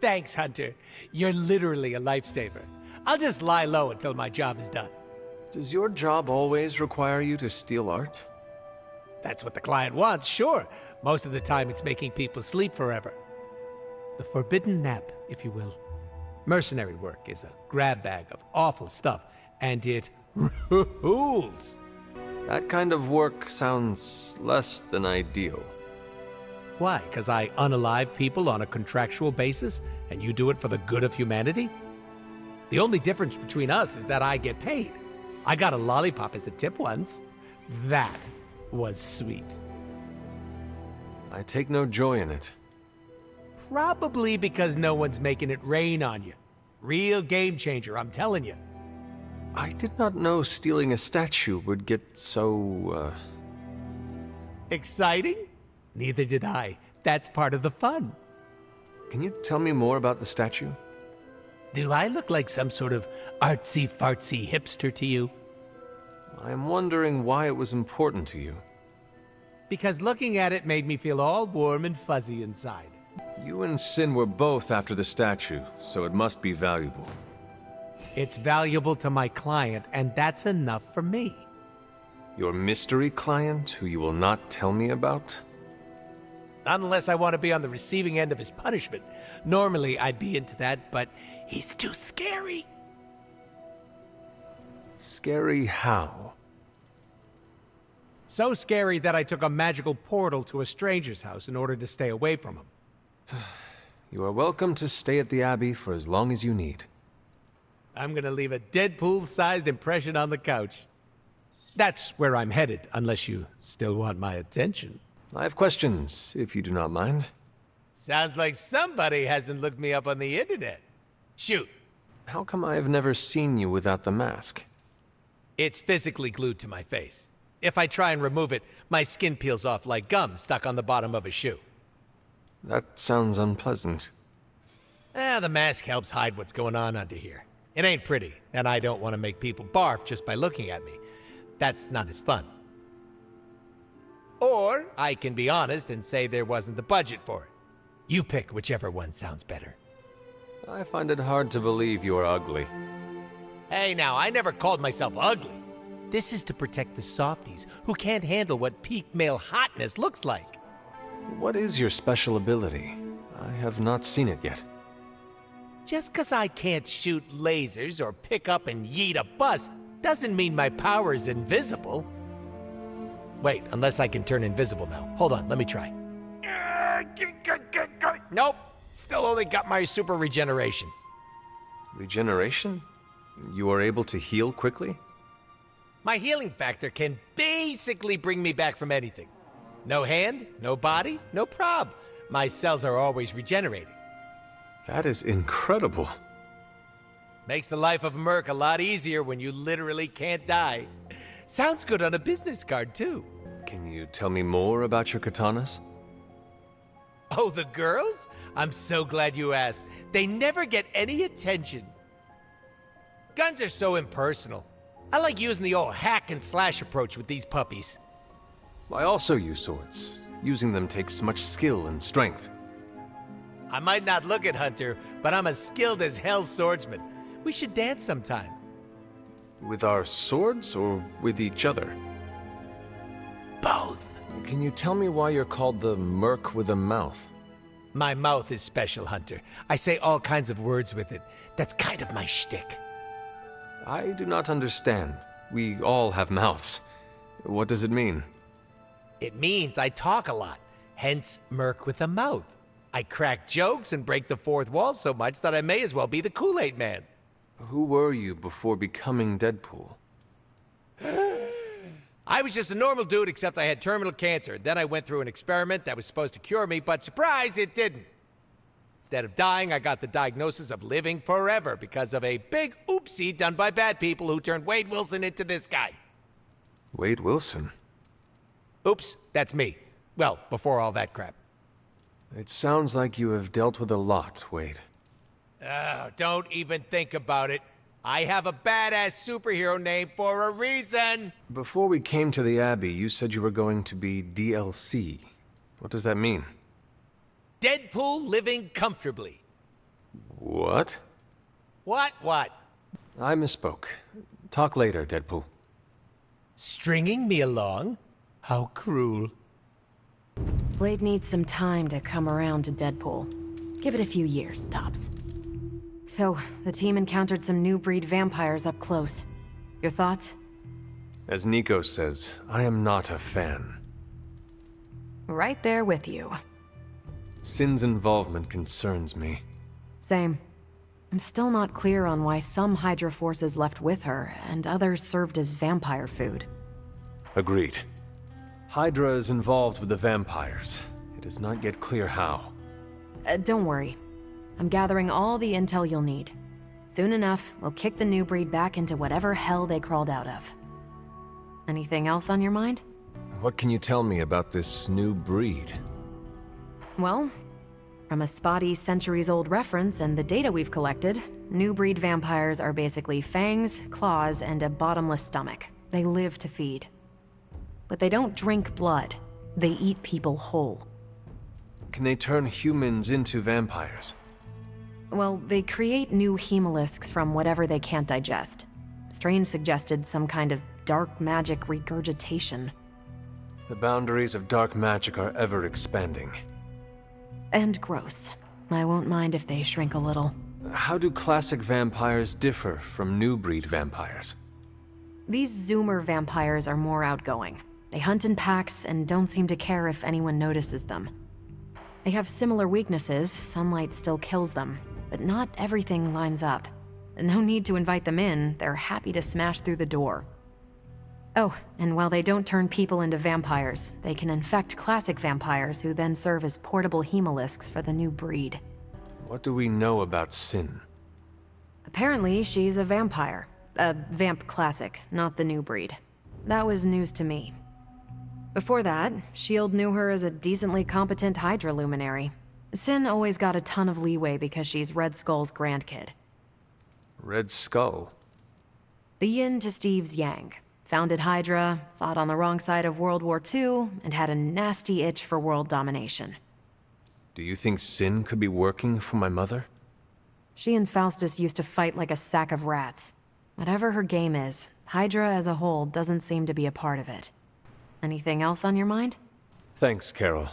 Thanks, Hunter. You're literally a lifesaver. I'll just lie low until my job is done. Does your job always require you to steal art? That's what the client wants, sure. Most of the time it's making people sleep forever. The forbidden nap, if you will. Mercenary work is a grab bag of awful stuff, and it rules. That kind of work sounds less than ideal. Why? Because I unalive people on a contractual basis, and you do it for the good of humanity? The only difference between us is that I get paid. I got a lollipop as a tip once. That was sweet. I take no joy in it. Probably because no one's making it rain on you. Real game changer, I'm telling you. I did not know stealing a statue would get so, Exciting? Neither did I. That's part of the fun. Can you tell me more about the statue? Do I look like some sort of artsy-fartsy hipster to you? I am wondering why it was important to you. Because looking at it made me feel all warm and fuzzy inside. You and Sin were both after the statue, so it must be valuable. It's valuable to my client, and that's enough for me. Your mystery client, who you will not tell me about? Not unless I want to be on the receiving end of his punishment. Normally, I'd be into that, but he's too scary. Scary how? So scary that I took a magical portal to a stranger's house in order to stay away from him. You are welcome to stay at the Abbey for as long as you need. I'm gonna leave a Deadpool-sized impression on the couch. That's where I'm headed, unless you still want my attention. I have questions, if you do not mind. Sounds like somebody hasn't looked me up on the internet. Shoot. How come I have never seen you without the mask? It's physically glued to my face. If I try and remove it, my skin peels off like gum stuck on the bottom of a shoe. That sounds unpleasant. The mask helps hide what's going on under here. It ain't pretty, and I don't want to make people barf just by looking at me. That's not as fun. Or I can be honest and say there wasn't the budget for it. You pick whichever one sounds better. I find it hard to believe you are ugly. Hey now, I never called myself ugly. This is to protect the softies who can't handle what peak male hotness looks like. What is your special ability? I have not seen it yet. Just 'cause I can't shoot lasers or pick up and yeet a bus doesn't mean my power is invisible. Wait, unless I can turn invisible now. Hold on, let me try. Nope, still only got my super regeneration. Regeneration? You are able to heal quickly? My healing factor can basically bring me back from anything. No hand, no body, no prob. My cells are always regenerating. That is incredible. Makes the life of a merc a lot easier when you literally can't die. Sounds good on a business card, too. Can you tell me more about your katanas? Oh, the girls? I'm so glad you asked. They never get any attention. Guns are so impersonal. I like using the old hack and slash approach with these puppies. I also use swords. Using them takes much skill and strength. I might not look it, Hunter, but I'm as skilled as hell swordsman. We should dance sometime. With our swords or with each other? Both. Can you tell me why you're called the Merc with a Mouth? My mouth is special, Hunter. I say all kinds of words with it. That's kind of my shtick. I do not understand. We all have mouths. What does it mean? It means I talk a lot, hence Merc with a mouth. I crack jokes and break the fourth wall so much that I may as well be the Kool-Aid Man. Who were you before becoming Deadpool? I was just a normal dude, except I had terminal cancer. Then I went through an experiment that was supposed to cure me, but surprise, it didn't. Instead of dying, I got the diagnosis of living forever because of a big oopsie done by bad people who turned Wade Wilson into this guy. Wade Wilson? Oops, that's me. Well, before all that crap. It sounds like you have dealt with a lot, Wade. Don't even think about it. I have a badass superhero name for a reason. Before we came to the Abbey, you said you were going to be DLC. What does that mean? Deadpool living comfortably. What? What? I misspoke. Talk later, Deadpool. Stringing me along? How cruel. Blade needs some time to come around to Deadpool. Give it a few years, tops. So, the team encountered some new breed vampires up close. Your thoughts? As Nico says, I am not a fan. Right there with you. Sin's involvement concerns me. Same. I'm still not clear on why some Hydra forces left with her, and others served as vampire food. Agreed. Hydra is involved with the vampires. It is not yet clear how. Don't worry. I'm gathering all the intel you'll need. Soon enough, we'll kick the new breed back into whatever hell they crawled out of. Anything else on your mind? What can you tell me about this new breed? Well, from a spotty centuries-old reference and the data we've collected, new breed vampires are basically fangs, claws, and a bottomless stomach. They live to feed. But they don't drink blood. They eat people whole. Can they turn humans into vampires? Well, they create new hemolisks from whatever they can't digest. Strain suggested some kind of dark magic regurgitation. The boundaries of dark magic are ever expanding. And gross. I won't mind if they shrink a little. How do classic vampires differ from new breed vampires? These Zoomer vampires are more outgoing. They hunt in packs and don't seem to care if anyone notices them. They have similar weaknesses, sunlight still kills them, but not everything lines up. No need to invite them in, they're happy to smash through the door. Oh, and while they don't turn people into vampires, they can infect classic vampires who then serve as portable hemolisks for the new breed. What do we know about Sin? Apparently, she's a vampire. A vamp classic, not the new breed. That was news to me. Before that, S.H.I.E.L.D. knew her as a decently competent Hydra luminary. Sin always got a ton of leeway because she's Red Skull's grandkid. Red Skull? The yin to Steve's yang. Founded Hydra, fought on the wrong side of World War II, and had a nasty itch for world domination. Do you think Sin could be working for my mother? She and Faustus used to fight like a sack of rats. Whatever her game is, Hydra as a whole doesn't seem to be a part of it. Anything else on your mind? Thanks, Carol.